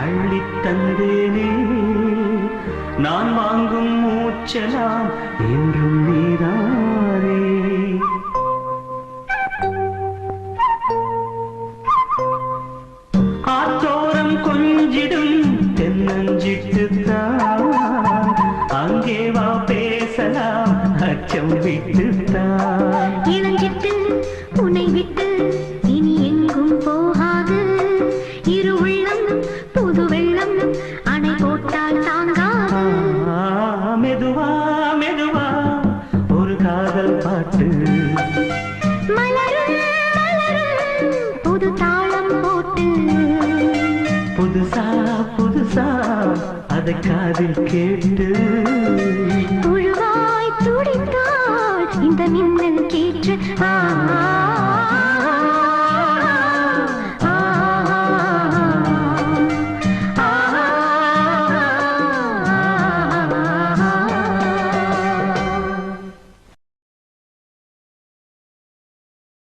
அள்ளித் தந்தேனே நான் வாங்கும் மூச்சலாம் என்றும் நீதானே. ஆத்தோரம் கொஞ்சிடும் தென்னஞ்சிட்டுத்தான் அங்கே வா பேசலாம் அச்சம் விட்டுத்தான். இளஞ்சிட்டு உன்னை விட்டு இனி எங்கும் போகாது. இரு உள்ளம் புது வெள்ளம் அணை போட்டால் தாங்காது. மெதுவா மெதுவா ஒரு காதல் பாட்டு மலரும் மலரும் புது தாளம் போட்டு புதுசா புதுசா அதை காதில் கேட்டு புழுவாய் துடித்தாள் இந்த மின்னல் கேற்று.